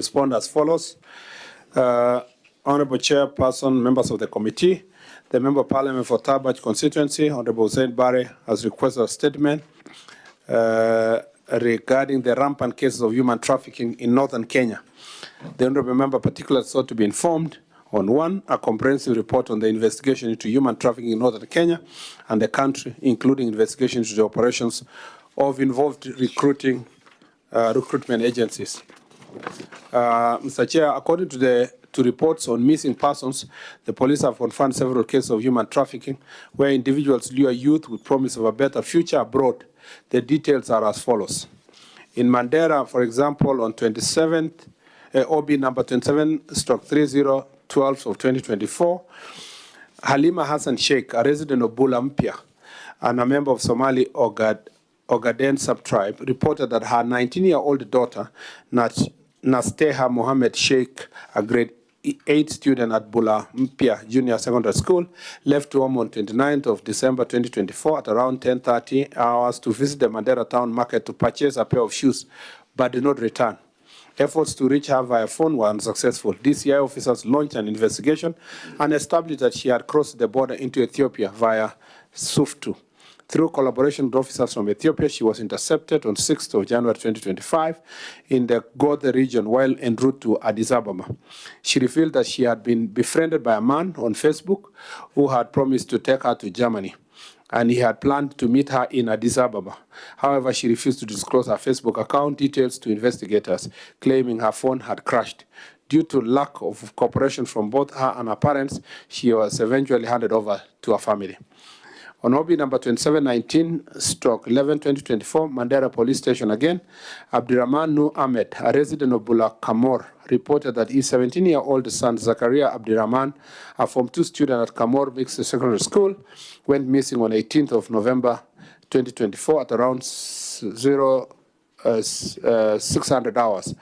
Respond as follows. Honorable Chairperson, members of the committee, the Member of Parliament for Tarbaj constituency, Honorable Zaid Barre, has requested a statement regarding the rampant cases of human trafficking in northern Kenya. The Honorable Member particularly sought to be informed on one, a comprehensive report on the investigation into human trafficking in northern Kenya and the country, including investigation into the operations of involved recruitment agencies. Mr. Chair, according to reports on missing persons, the police have confirmed several cases of human trafficking where individuals lure youth with promise of a better future abroad. The details are as follows. In Mandera, for example, on 27th, OB number 27/3012 of 2024, Halima Hassan Sheikh, a resident of Bula Mpya and a member of Somali Ogaden subtribe, reported that her 19-year-old daughter, Nasteha Mohammed Sheikh, a grade 8 student at Bula Mpya Junior Secondary School, left home on 29th of December 2024 at around 10:30 hours to visit the Mandera town market to purchase a pair of shoes, but did not return. Efforts to reach her via phone were unsuccessful. DCI officers launched an investigation and established that she had crossed the border into Ethiopia via Suftu. Through collaboration with officers from Ethiopia, she was intercepted on 6th of January 2025 in the Gode region while en route to Addis Ababa. She revealed that she had been befriended by a man on Facebook who had promised to take her to Germany, and he had planned to meet her in Addis Ababa. However, she refused to disclose her Facebook account details to investigators, claiming her phone had crashed. Due to lack of cooperation from both her and her parents, she was eventually handed over to her family. On OB number 2719/11/2024, Mandera Police Station again, Abdirahman Nur Ahmed, a resident of Bula Kamor, reported that his 17-year-old son, Zakaria Abdirahman, a Form 2 student at Kamor Mixed Secondary School, went missing on 18th of November 2024 at around 600 hours.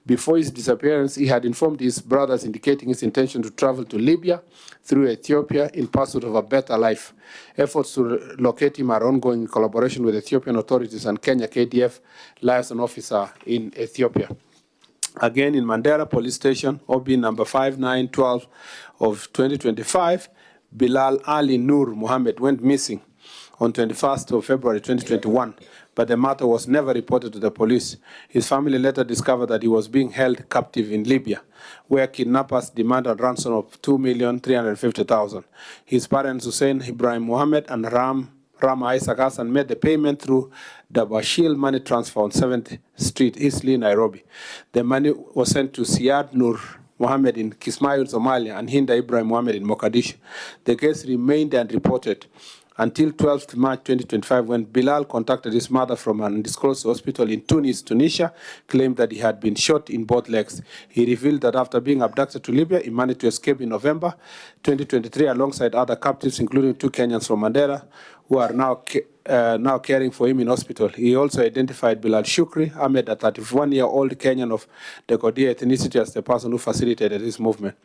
Before his disappearance, he had informed his brothers, indicating his intention to travel to Libya through Ethiopia in pursuit of a better life. Efforts to locate him are ongoing in collaboration with Ethiopian authorities and Kenya KDF liaison officer in Ethiopia. Again, in Mandera Police Station, OB number 5912 of 2025, Bilal Ali Nur Mohammed went missing on 21st of February 2021, but the matter was never reported to the police. His family later discovered that he was being held captive in Libya, where kidnappers demanded a ransom of 2,350,000. His parents, Hussein Ibrahim Mohammed and Rama Isaac Hassan, made the payment through the Bashil money transfer on 7th Street, Eastleigh, Nairobi. The money was sent to Siad Nur Mohammed in Kismayo, Somalia, and Hinda Ibrahim Mohammed in Mogadishu. The case remained unreported until 12th March 2025, when Bilal contacted his mother from an undisclosed hospital in Tunis, Tunisia, claimed that he had been shot in both legs. He revealed that after being abducted to Libya, he managed to escape in November 2023 alongside other captives, including 2 Kenyans from Mandera, who are now caring for him in hospital. He also identified Bilal Shukri Ahmed, a 31-year-old Kenyan of the Godia ethnicity, as the person who facilitated his movement.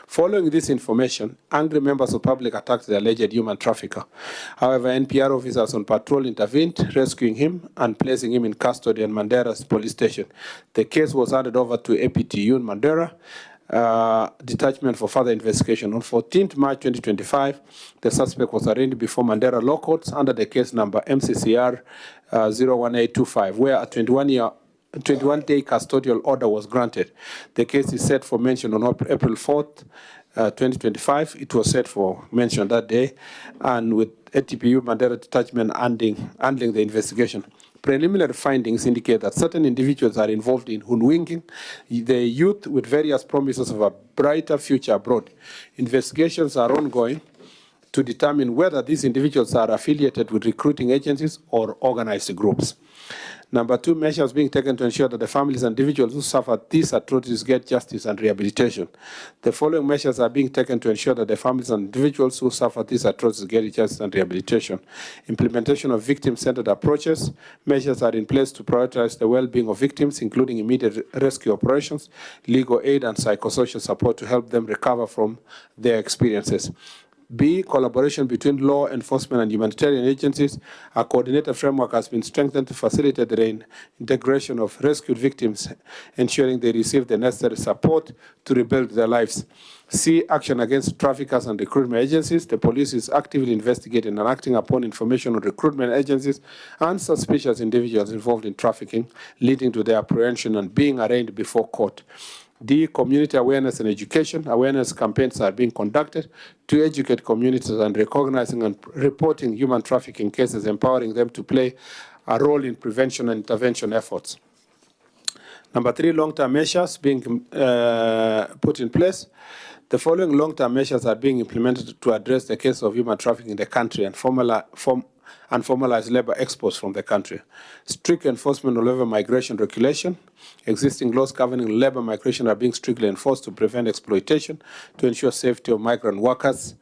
Following this information, angry members of the public attacked the alleged human trafficker. However, NPR officers on patrol intervened, rescuing him and placing him in custody in Mandera's police station. The case was handed over to APTU in Mandera detachment for further investigation. On 14th March 2025, the suspect was arraigned before Mandera Law Courts under the case number MCCR 01825, where a 21-day custodial order was granted. The case is set for mention on April 4th, 2025. It was set for mention that day, and with ATPU Mandera detachment handling the investigation. Preliminary findings indicate that certain individuals are involved in hoodwinking the youth with various promises of a brighter future abroad. Investigations are ongoing to determine whether these individuals are affiliated with recruiting agencies or organized groups. Number 2, measures being taken to ensure that the families and individuals who suffer these atrocities get justice and rehabilitation. The following measures are being taken to ensure that the families and individuals who suffer these atrocities get justice and rehabilitation. Implementation of victim-centered approaches. Measures are in place to prioritize the well-being of victims, including immediate rescue operations, legal aid, and psychosocial support to help them recover from their experiences. B, collaboration between law enforcement and humanitarian agencies. A coordinated framework has been strengthened to facilitate the reintegration of rescued victims, ensuring they receive the necessary support to rebuild their lives. C, action against traffickers and recruitment agencies. The police is actively investigating and acting upon information on recruitment agencies and suspicious individuals involved in trafficking, leading to their apprehension and being arraigned before court. D, community awareness and education. Awareness campaigns are being conducted to educate communities and recognizing and reporting human trafficking cases, empowering them to play a role in prevention and intervention efforts. Number 3, long-term measures being put in place. The following long-term measures are being implemented to address the case of human trafficking in the country and formalize labor exports from the country. Strict enforcement of labor migration regulation. Existing laws governing labor migration are being strictly enforced to prevent exploitation, to ensure safety of migrant workers.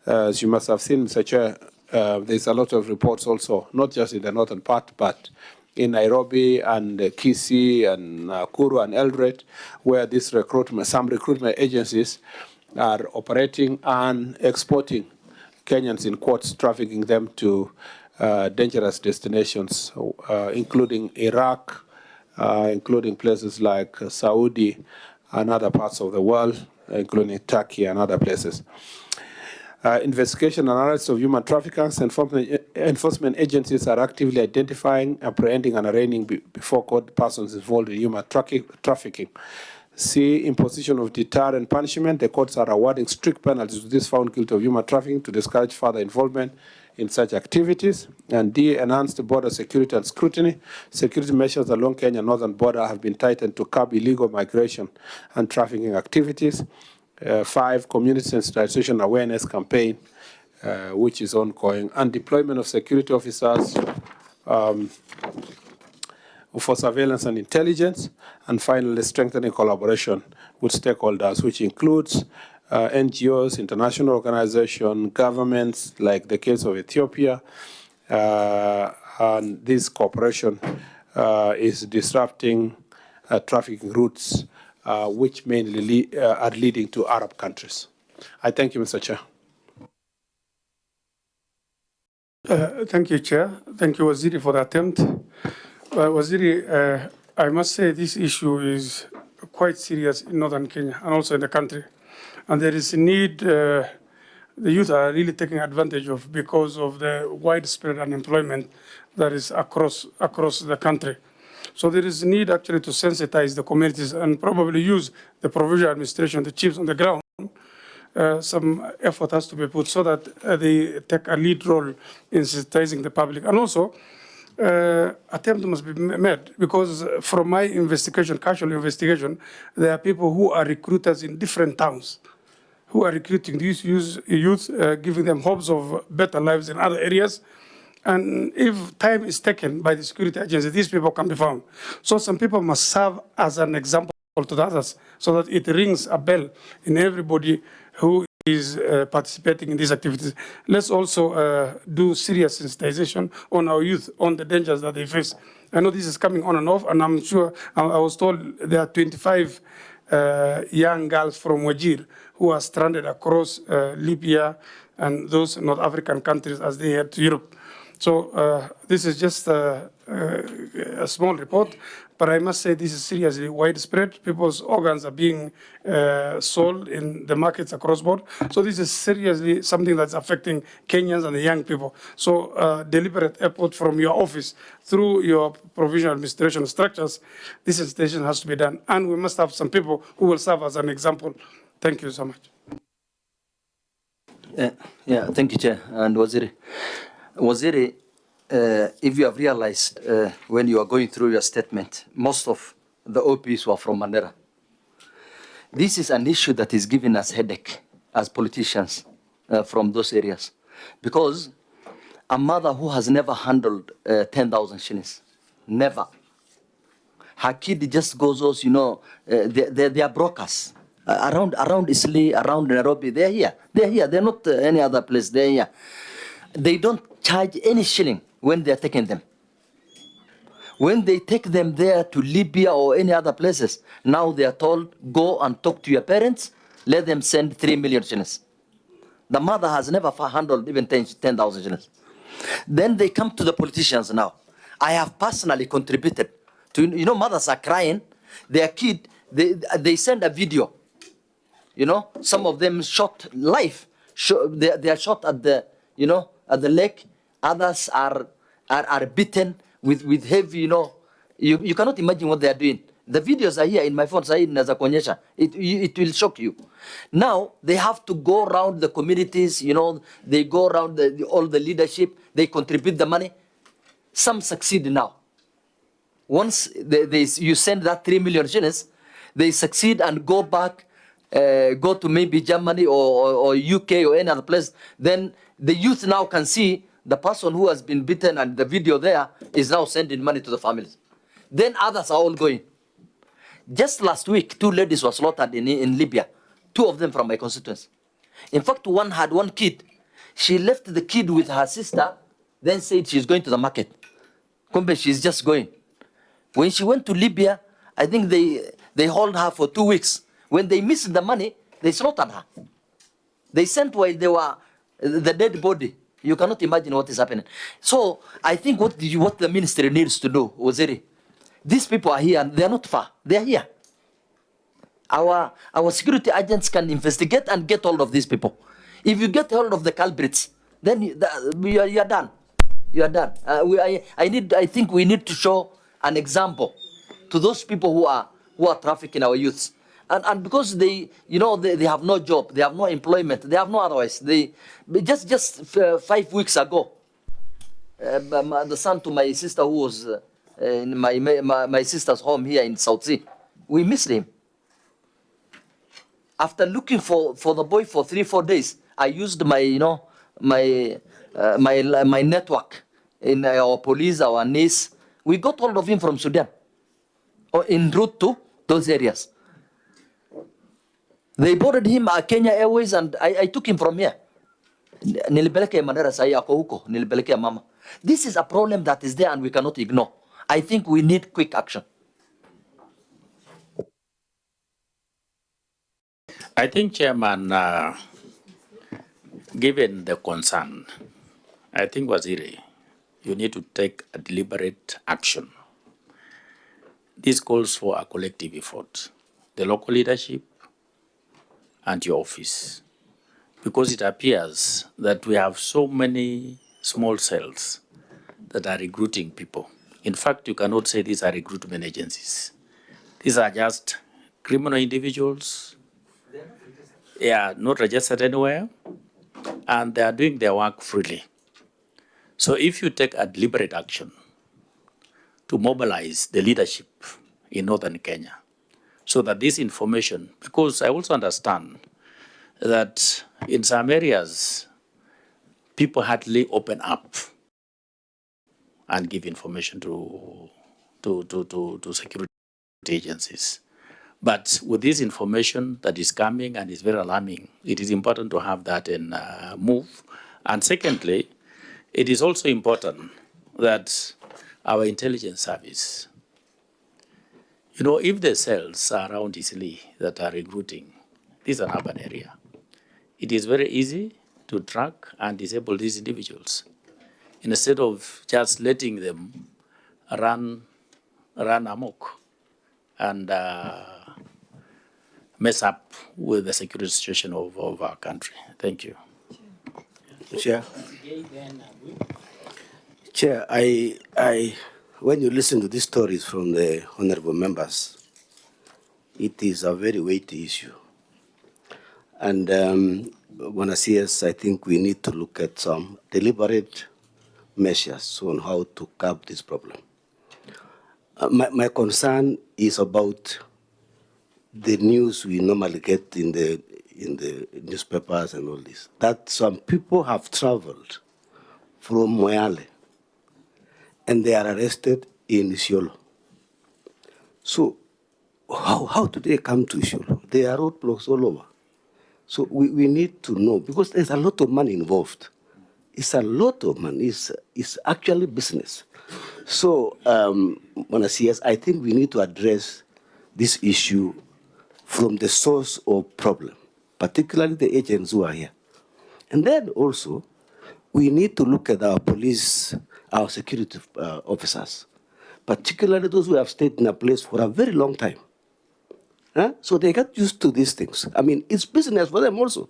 As you must have seen, Mr. Chair, there's a lot of reports also, not just in the northern part, but in Nairobi and Kisii and Nakuru and Eldoret, where this some recruitment agencies are operating and exporting Kenyans in quotes, trafficking them to dangerous destinations, including Iraq, including places like Saudi and other parts of the world, including Turkey and other places. Investigation and arrest of human traffickers. Enforcement agencies are actively identifying, apprehending, and arraigning before court persons involved in human trafficking. C, imposition of deterrent punishment. The courts are awarding strict penalties to those found guilty of human trafficking to discourage further involvement in such activities. And D, enhanced border security and scrutiny. Security measures along Kenya northern border have been tightened to curb illegal migration and trafficking activities. 5, community sensitization awareness campaign, which is ongoing, and deployment of security officers for surveillance and intelligence, and finally strengthening collaboration with stakeholders, which includes NGOs, international organizations, governments, like the case of Ethiopia, and this cooperation is disrupting trafficking routes, which mainly are leading to Arab countries. I thank you, Mr. Chair. Thank you, Chair. Thank you, Waziri, for the attempt. Waziri, I must say this issue is quite serious in northern Kenya and also in the country. And there is a need, the youth are really taking advantage of because of the widespread unemployment that is across the country. So there is a need actually to sensitize the communities and probably use the provincial administration, the chiefs on the ground. Some effort has to be put so that they take a lead role in sensitizing the public. And also, attempt must be made because from my investigation, casual investigation, there are people who are recruiters in different towns who are recruiting these youth, giving them hopes of better lives in other areas. And if time is taken by the security agency, these people can be found. So some people must serve as an example to the others so that it rings a bell in everybody who is participating in these activities. Let's also do serious sensitization on our youth, on the dangers that they face. I know this is coming on and off, and I'm sure, I was told there are 25 young girls from Wajir who are stranded across Libya and those North African countries as they head to Europe. So this is just a small report, but I must say this is seriously widespread. People's organs are being sold in the markets across board. So this is seriously something that's affecting Kenyans and the young people. So deliberate effort from your office through your provincial administration structures, this station has to be done. And we must have some people who will serve as an example. Thank you so much. Yeah, thank you, Chair. And Waziri, if you have realized when you are going through your statement, most of the OPs were from Mandera. This is an issue that is giving us headache as politicians from those areas. Because a mother who has never handled 10,000 shillings, never. Her kid just goes, you know, they are brokers. Around Isli, around Nairobi, they're here. They're here. They're not any other place. They're here. They don't charge any shilling when they're taking them. When they take them there to Libya or any other places, now they are told, go and talk to your parents, let them send 3 million shillings. The mother has never handled even 10,000 shillings. Then they come to the politicians now. I have personally contributed to, mothers are crying, their kid, they send a video. Some of them shot live. They are shot at the, at the leg. Others are beaten with heavy, you cannot imagine what they are doing. The videos are here in my phone. It will shock you. Now they have to go around the communities. They go around all the leadership. They contribute the money. Some succeed now. Once you send that 3 million shillings, they succeed and go back, go to maybe Germany or UK or any other place. Then the youth now can see the person who has been beaten and the video there is now sending money to the families. Then others are all going. Just last week, 2 ladies were slaughtered in Libya, 2 of them from my constituency. In fact, one had 1 kid. She left the kid with her sister, then said she's going to the market. Kumbe, she's just going. When she went to Libya, I think they held her for 2 weeks. When they missed the money, they slaughtered her. They sent where they were the dead body. You cannot imagine what is happening. So I think what the ministry needs to do, Waziri, these people are here, they are not far, they are here. Our security agents can investigate and get hold of these people. If you get hold of the culprits, then you are done. You are done. I think we need to show an example to those people who are trafficking our youths. And because they have no job, they have no employment, they have no otherwise. Just 5 weeks ago, the son to my sister who was in my sister's home here in South Sea, we missed him. After looking for the boy for 3-4 days, I used my my network in our police, our NIS. We got hold of him from Sudan, or en route to those areas. They boarded him at Kenya Airways, and I took him from here. This is a problem that is there, and we cannot ignore. I think we need quick action. I think, Chairman, given the concern, I think, Waziri, you need to take a deliberate action. This calls for a collective effort, the local leadership and your office, because it appears that we have so many small cells that are recruiting people. In fact, you cannot say these are recruitment agencies. These are just criminal individuals. They are not registered anywhere, and they are doing their work freely. So if you take a deliberate action to mobilize the leadership in northern Kenya, so that this information, because I also understand that in some areas, people hardly open up and give information to security agencies. But with this information that is coming and is very alarming, it is important to have that and move. And secondly, it is also important that our intelligence service, if the cells are around Isli that are recruiting, this is an urban area. It is very easy to track and disable these individuals instead of just letting them run amok and mess up with the security situation of our country. Thank you. Chair, when you listen to these stories from the honorable members, it is a very weighty issue. And when I see us, I think we need to look at some deliberate measures on how to curb this problem. My concern is about the news we normally get in the newspapers and all this, that some people have traveled from Moyale and they are arrested in Isiolo. So how do they come to Isiolo? There are roadblocks all over. So we need to know, because there's a lot of money involved. It's a lot of money. It's actually business. So when I see us, I think we need to address this issue from the source of problem, particularly the agents who are here. And then also, we need to look at our police, our security officers, particularly those who have stayed in a place for a very long time. Huh? So they get used to these things. I mean, it's business for them also.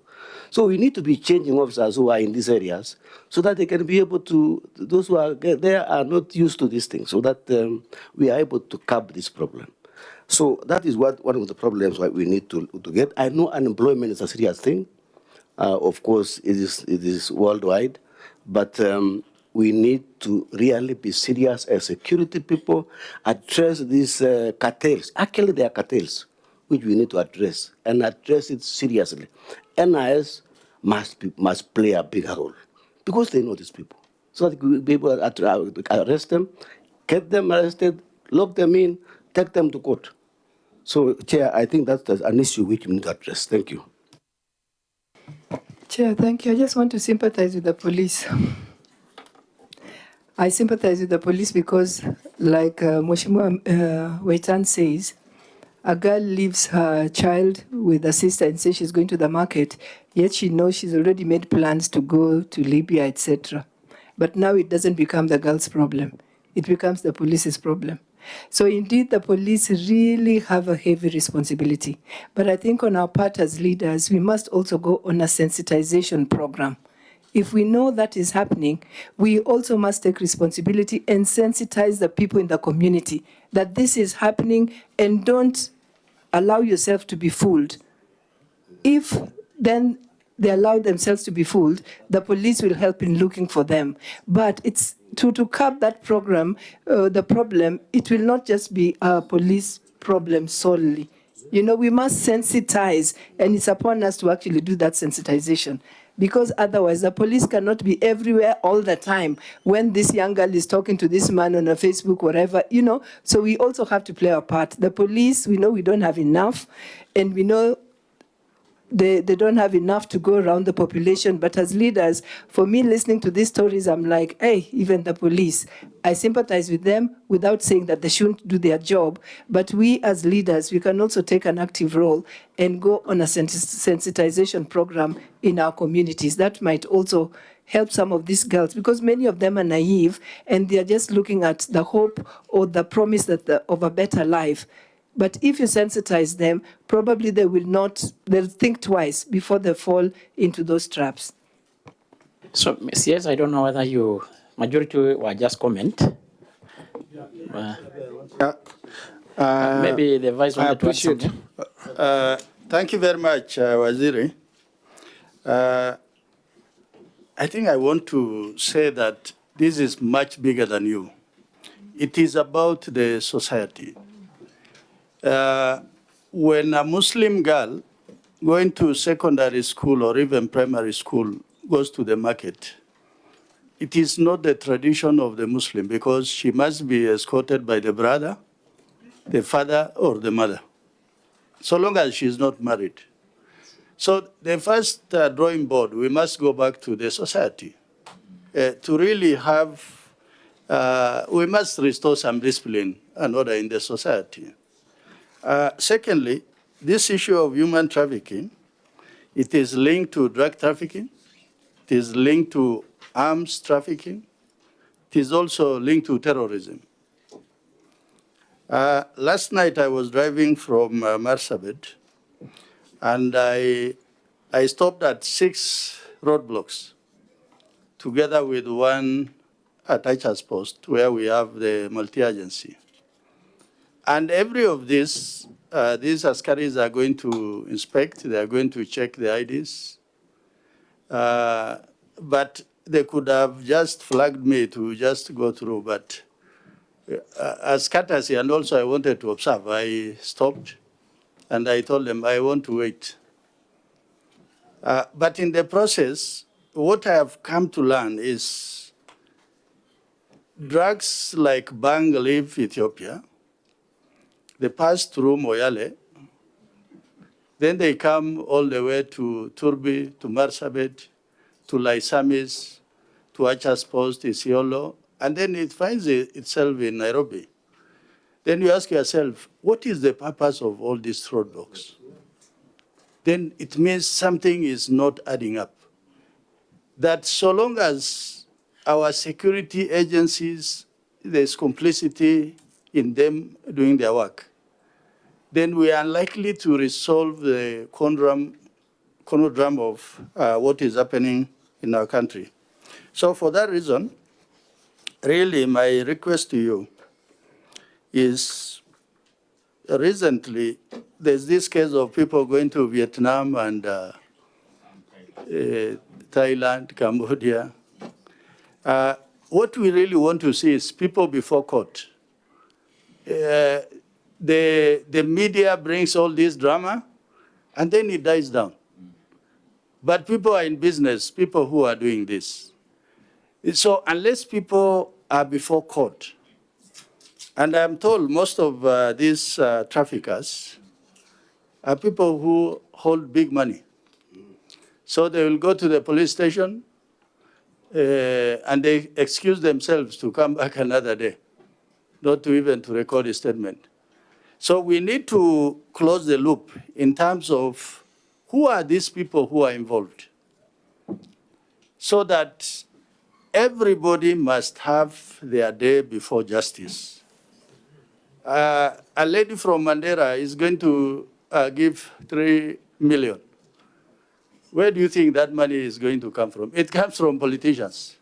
So we need to be changing officers who are in these areas so that they can be able to, those who are there are not used to these things, so that we are able to curb this problem. So that is one of the problems that we need to get. I know unemployment is a serious thing. Of course, it is worldwide, but we need to really be serious as security people, address these cartels. Actually, they are cartels, which we need to address, and address it seriously. NIS must play a bigger role, because they know these people. So that we be able to arrest them, get them arrested, lock them in, take them to court. So, Chair, I think that's an issue which we need to address. Thank you. Chair, thank you. I just want to sympathize with the police. I sympathize with the police because, like Mheshimiwa Waitan says, a girl leaves her child with a sister and says she's going to the market, yet she knows she's already made plans to go to Libya, etc. But now it doesn't become the girl's problem. It becomes the police's problem. So indeed, the police really have a heavy responsibility. But I think on our part as leaders, we must also go on a sensitization program. If we know that is happening, we also must take responsibility and sensitize the people in the community that this is happening, and don't allow yourself to be fooled. If then they allow themselves to be fooled, the police will help in looking for them. But it's to curb that program, the problem, it will not just be a police problem solely. You know, we must sensitize, and it's upon us to actually do that sensitization. Because otherwise, the police cannot be everywhere all the time when this young girl is talking to this man on a Facebook, whatever, you know. So we also have to play our part. The police, we know we don't have enough, and we know they don't have enough to go around the population. But as leaders, for me, listening to these stories, I'm like, hey, even the police, I sympathize with them without saying that they shouldn't do their job. But we as leaders, we can also take an active role and go on a sensitization program in our communities. That might also help some of these girls, because many of them are naive and they're just looking at the hope or the promise that of a better life. But if you sensitize them, probably they'll think twice before they fall into those traps. So, CS, I don't know whether majority were just comment. Maybe the vice wanted to add something. Thank you very much, Waziri. I think I want to say that this is much bigger than you. It is about the society. When a Muslim girl going to secondary school or even primary school goes to the market, it is not the tradition of the Muslim, because she must be escorted by the brother, the father, or the mother, so long as she is not married. So the first drawing board, we must go back to the society to really have, we must restore some discipline and order in the society. Secondly, this issue of human trafficking, it is linked to drug trafficking, it is linked to arms trafficking, it is also linked to terrorism. Last night I was driving from Marsabit, and I stopped at 6 roadblocks, together with one at Acha's post, where we have the multi-agency. And every of these askaris are going to inspect, they are going to check the IDs. But they could have just flagged me to just go through. But as courtesy, and also I wanted to observe, I stopped and I told them I want to wait. But in the process, what I have come to learn is drugs like Bang leave Ethiopia. They pass through Moyale, then they come all the way to Turbi, to Marsabit, to Laisamis, to Achas Post, Isiolo, and then it finds itself in Nairobi. Then you ask yourself, what is the purpose of all these roadblocks? Then it means something is not adding up. that so long as our security agencies, there's complicity in them doing their work, then we are unlikely to resolve the conundrum of what is happening in our country. So for that reason, really my request to you is, recently there's this case of people going to Vietnam and Thailand, Cambodia. What we really want to see is people before court. The media brings all this drama, and then it dies down. But people are in business, people who are doing this. So unless people are before court, and I'm told most of these traffickers are people who hold big money. So they will go to the police station and they excuse themselves to come back another day, not to even to record a statement. So we need to close the loop in terms of who are these people who are involved, so that everybody must have their day before justice. A lady from Mandera is going to give 3 million. Where do you think that money is going to come from? It comes from politicians.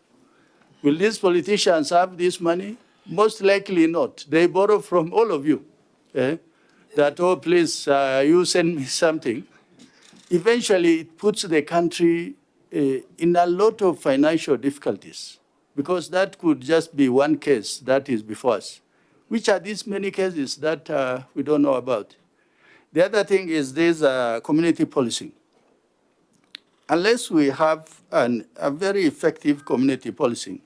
Will these politicians have this money? Most likely not. They borrow from all of you. That, oh, please, you send me something. Eventually, it puts the country in a lot of financial difficulties, because that could just be one case that is before us. Which are these many cases that we don't know about? The other thing is this community policing. Unless we have a very effective community policing,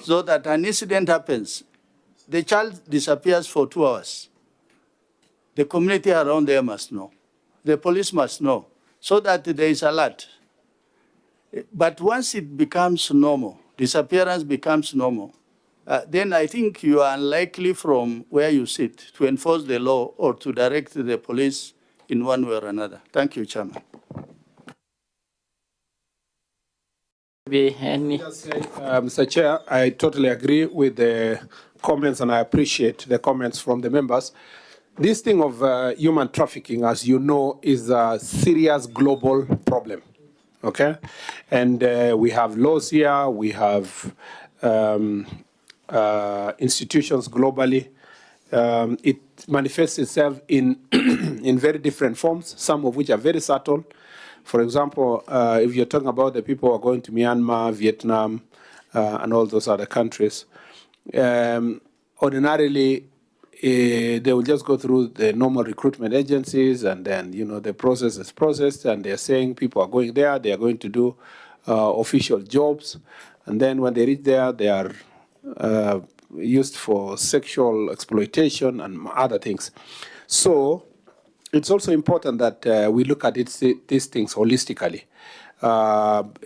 so that an incident happens, the child disappears for 2 hours, the community around there must know. The police must know, so that there is alert. But once it becomes normal, disappearance becomes normal, then I think you are unlikely from where you sit to enforce the law or to direct the police in one way or another. Thank you, Chairman. Mr. Chair, I totally agree with the comments, and I appreciate the comments from the members. This thing of human trafficking, as you know, is a serious global problem, okay? And we have laws here, we have institutions globally. It manifests itself in, in very different forms, some of which are very subtle. For example, if you're talking about the people who are going to Myanmar, Vietnam, and all those other countries, ordinarily, they will just go through the normal recruitment agencies, and then, you know, the process is processed, and they're saying people are going there, they are going to do official jobs, and then when they reach there, they are used for sexual exploitation and other things. So it's also important that we look at these things holistically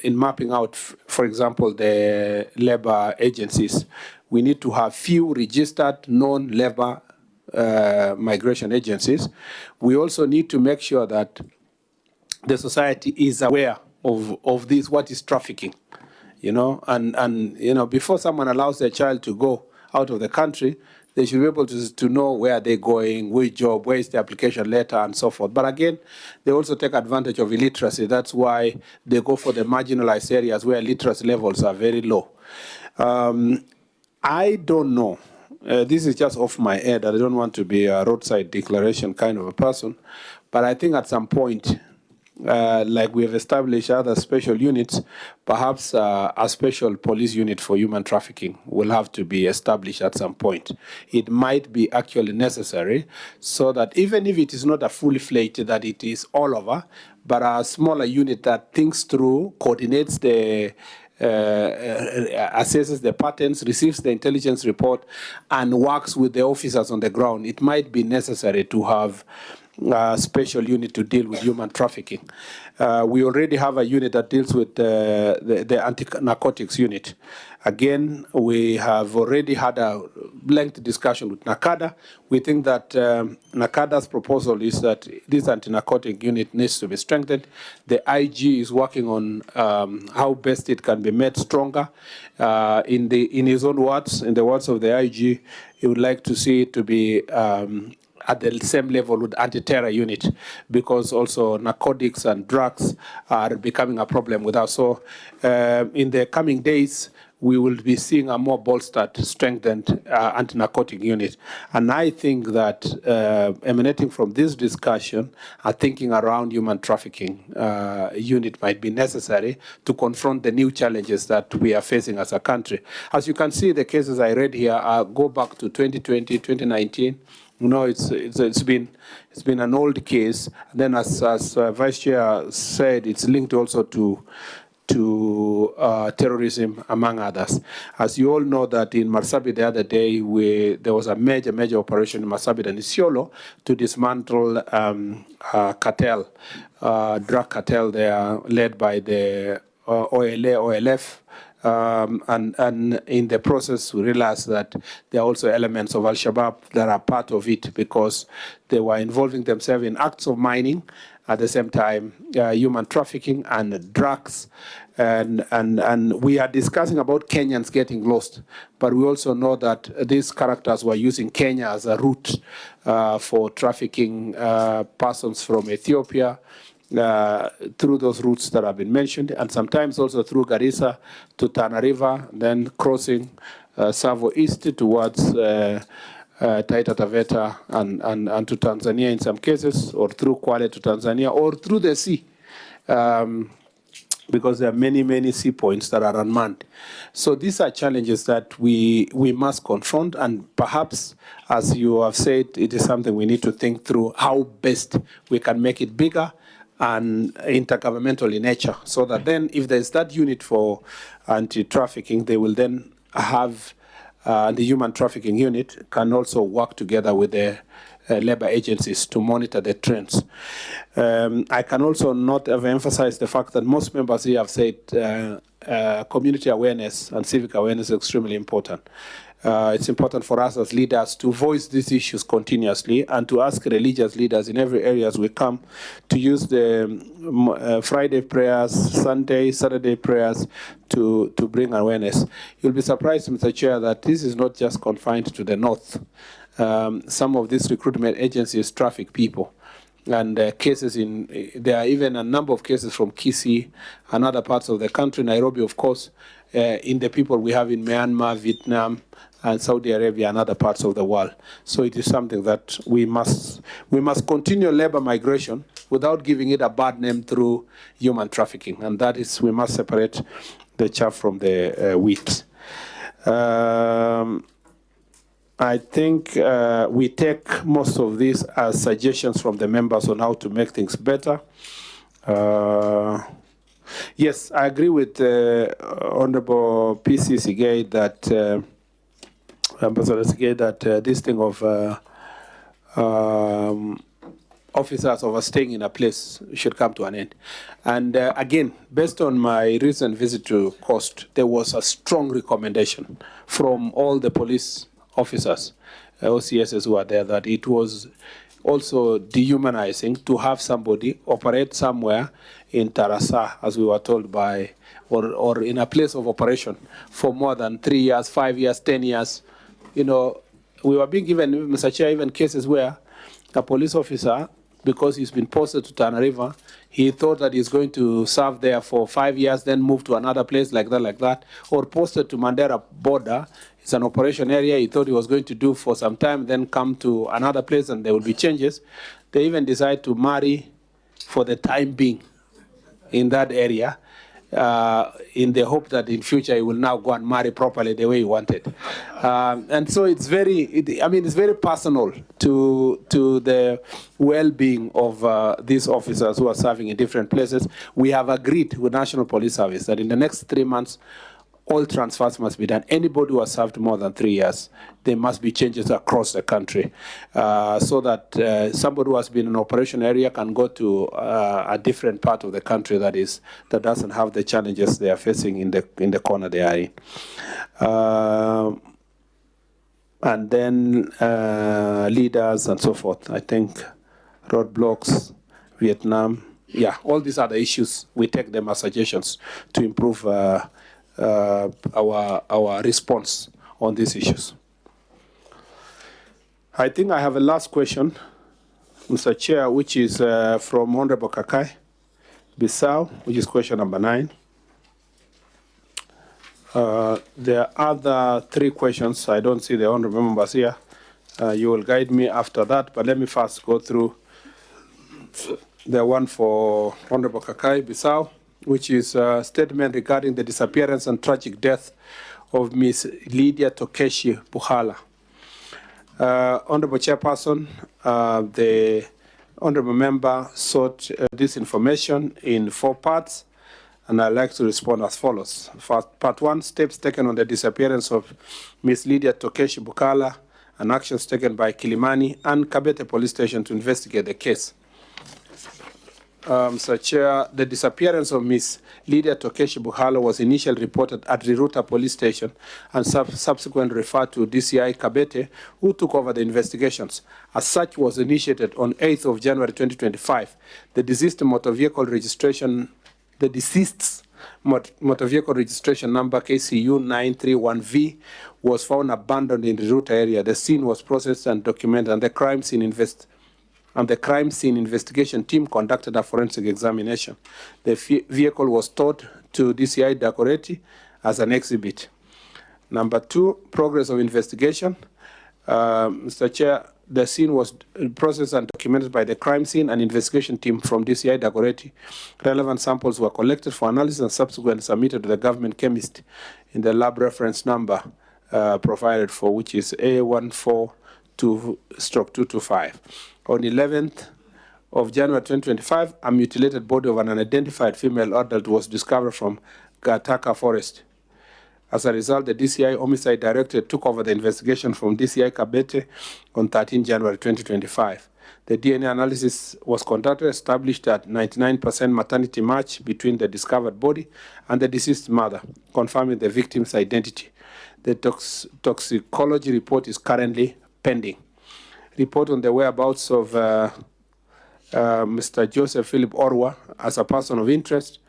in mapping out, for example, the labor agencies. We need to have few registered non-labor migration agencies. We also need to make sure that the society is aware of this, what is trafficking, you know, and you know, before someone allows their child to go out of the country, they should be able to know where they're going, which job, where is the application letter, and so forth. But again, they also take advantage of illiteracy. That's why they go for the marginalized areas where literacy levels are very low. I don't know. This is just off my head. I don't want to be a roadside declaration kind of a person. But I think at some point, like we have established other special units, perhaps a special police unit for human trafficking will have to be established at some point. It might be actually necessary, so that even if it is not a fully fledged, that it is all over, but a smaller unit that thinks through, coordinates the assesses the patterns, receives the intelligence report, and works with the officers on the ground. It might be necessary to have special unit to deal with human trafficking. We already have a unit that deals with the anti-narcotics unit. Again, we have already had a lengthy discussion with NACADA. We think that NACADA's proposal is that this anti-narcotic unit needs to be strengthened. The IG is working on how best it can be made stronger. In his own words, in the words of the IG, he would like to see it to be at the same level with anti-terror unit, because also narcotics and drugs are becoming a problem with us. So in the coming days, we will be seeing a more bolstered, strengthened anti-narcotic unit. And I think that emanating from this discussion, a thinking around human trafficking unit might be necessary to confront the new challenges that we are facing as a country. As you can see, the cases I read here go back to 2020, 2019. You know, it's been an old case. And then, as Vice Chair said, it's linked also to terrorism, among others. As you all know, that in Marsabit the other day, there was a major operation in Marsabit and Isiolo to dismantle cartel, drug cartel there, led by the OLF. And in the process, we realized that there are also elements of Al-Shabaab that are part of it, because they were involving themselves in acts of mining, at the same time human trafficking and drugs. And we are discussing about Kenyans getting lost, but we also know that these characters were using Kenya as a route for trafficking persons from Ethiopia, through those routes that have been mentioned, and sometimes also through Garissa to Tana River, then crossing Savo East towards Taita Taveta and to Tanzania in some cases, or through Kwale to Tanzania, or through the sea, because there are many sea points that are unmanned. So these are challenges that we must confront, and perhaps, as you have said, it is something we need to think through how best we can make it bigger and intergovernmental in nature, so that then if there's that unit for anti-trafficking, they will then have the human trafficking unit can also work together with the labor agencies to monitor the trends. I can also not emphasize the fact that most members here have said community awareness and civic awareness is extremely important. It's important for us as leaders to voice these issues continuously and to ask religious leaders in every area as we come to use the Friday prayers, Sunday, Saturday prayers to bring awareness. You'll be surprised, Mr. Chair, that this is not just confined to the north. Some of these recruitment agencies traffic people. And there are even a number of cases from Kisii and other parts of the country, Nairobi, of course, in the people we have in Myanmar, Vietnam, and Saudi Arabia and other parts of the world. So it is something that we must continue labor migration without giving it a bad name through human trafficking. And that is, we must separate the chaff from the wheat. I think we take most of these as suggestions from the members on how to make things better. Yes, I agree with Honorable PC Sigay that Ambassador Sigay, that this thing of officers overstaying in a place should come to an end. And again, based on my recent visit to Coast, there was a strong recommendation from all the police officers, OCSs who are there, that it was also dehumanizing to have somebody operate somewhere in Tarasa, as we were told by, or in a place of operation for more than 3 years, 5 years, 10 years. You know, we were being given, Mr. Chair, even cases where a police officer, because he's been posted to Tana River, he thought that he's going to serve there for 5 years, then move to another place like that, or posted to Mandera border. It's an operation area he thought he was going to do for some time, then come to another place and there will be changes. They even decide to marry for the time being in that area, in the hope that in future he will now go and marry properly the way he wanted. And so it's it's very personal to the well-being of these officers who are serving in different places. We have agreed with National Police Service that in the next 3 months, all transfers must be done. Anybody who has served more than 3 years, there must be changes across the country, so that somebody who has been in an operation area can go to a different part of the country that doesn't have the challenges they are facing in the corner they are in. And then leaders and so forth. I think roadblocks, Vietnam, yeah, all these other issues, we take them as suggestions to improve our response on these issues. I think I have a last question, Mr. Chair, which is from Honorable Kakai Bissau, which is question number 9. There are other 3 questions. I don't see the honorable members here. You will guide me after that, but let me first go through the one for Honorable Kakai Bissau, which is a statement regarding the disappearance and tragic death of Ms. Lydia Tokeshi Buhala. Honorable Chairperson, the honorable member sought this information in 4 parts, and I'd like to respond as follows. Part 1, steps taken on the disappearance of Ms. Lydia Tokeshi Buhala and actions taken by Kilimani and Kabete Police Station to investigate the case. Mr. Chair, the disappearance of Ms. Lydia Tokeshi Buhala was initially reported at Riruta Police Station and subsequently referred to DCI Kabete, who took over the investigations. As such was initiated on 8th of January 2025. The deceased's motor vehicle registration number KCU 931V was found abandoned in the Riruta area. The scene was processed and documented, and the crime scene investigation team conducted a forensic examination. The vehicle was towed to DCI Dagoretti as an exhibit. Number 2, progress of investigation. Mr. Chair, the scene was processed and documented by the crime scene and investigation team from DCI Dagoretti. Relevant samples were collected for analysis and subsequently submitted to the government chemist in the lab reference number provided for, which is A142/225. On 11th of January 2025, a mutilated body of an unidentified female adult was discovered from Gataka Forest. As a result, the DCI Homicide Directorate took over the investigation from DCI Kabete on 13 January 2025. The DNA analysis was conducted, established at 99% maternity match between the discovered body and the deceased mother, confirming the victim's identity. The toxicology report is currently pending. Report on the whereabouts of Mr. Joseph Philip Orwa as a person of interest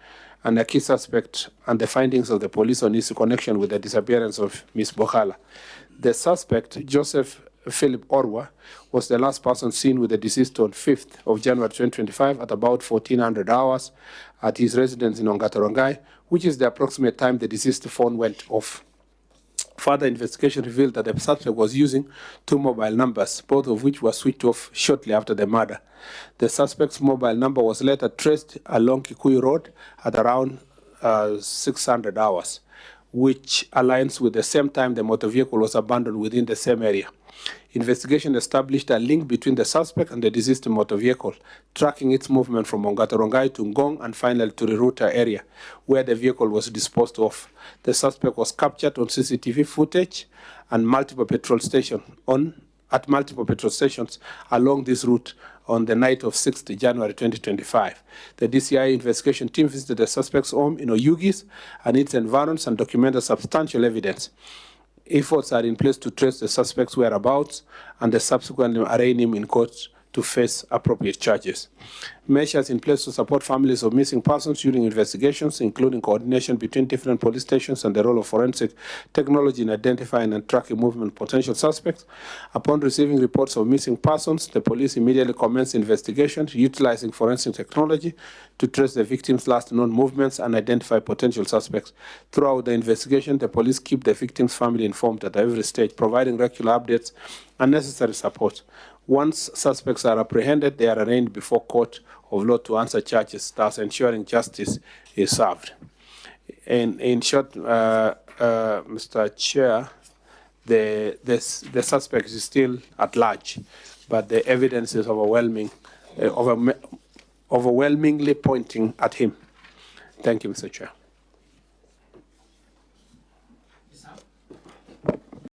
and a key suspect, and the findings of the police on his connection with the disappearance of Ms. Buhala. The suspect, Joseph Philip Orwa, was the last person seen with the deceased on 5th of January 2025 at about 1400 hours at his residence in Ongatarongai, which is the approximate time the deceased's phone went off. Further investigation revealed that the suspect was using 2 mobile numbers, both of which were switched off shortly after the murder. The suspect's mobile number was later traced along Kikuyu Road at around 600 hours, which aligns with the same time the motor vehicle was abandoned within the same area. Investigation established a link between the suspect and the deceased motor vehicle, tracking its movement from Ongatarongai to Ngong and finally to Riruta area, where the vehicle was disposed of. The suspect was captured on CCTV footage and multiple petrol stations along this route on the night of 6th January 2025. The DCI investigation team visited the suspect's home in Oyugis and its environs and documented substantial evidence. Efforts are in place to trace the suspect's whereabouts and subsequently arraign him in court to face appropriate charges. Measures in place to support families of missing persons during investigations, including coordination between different police stations and the role of forensic technology in identifying and tracking movement of potential suspects. Upon receiving reports of missing persons, the police immediately commenced investigations utilizing forensic technology to trace the victim's last known movements and identify potential suspects. Throughout the investigation, the police keep the victim's family informed at every stage, providing regular updates and necessary support. Once suspects are apprehended, they are arraigned before court of law to answer charges, thus ensuring justice is served. In short, Mr. Chair, the suspect is still at large, but the evidence is overwhelmingly pointing at him. Thank you, Mr. Chair.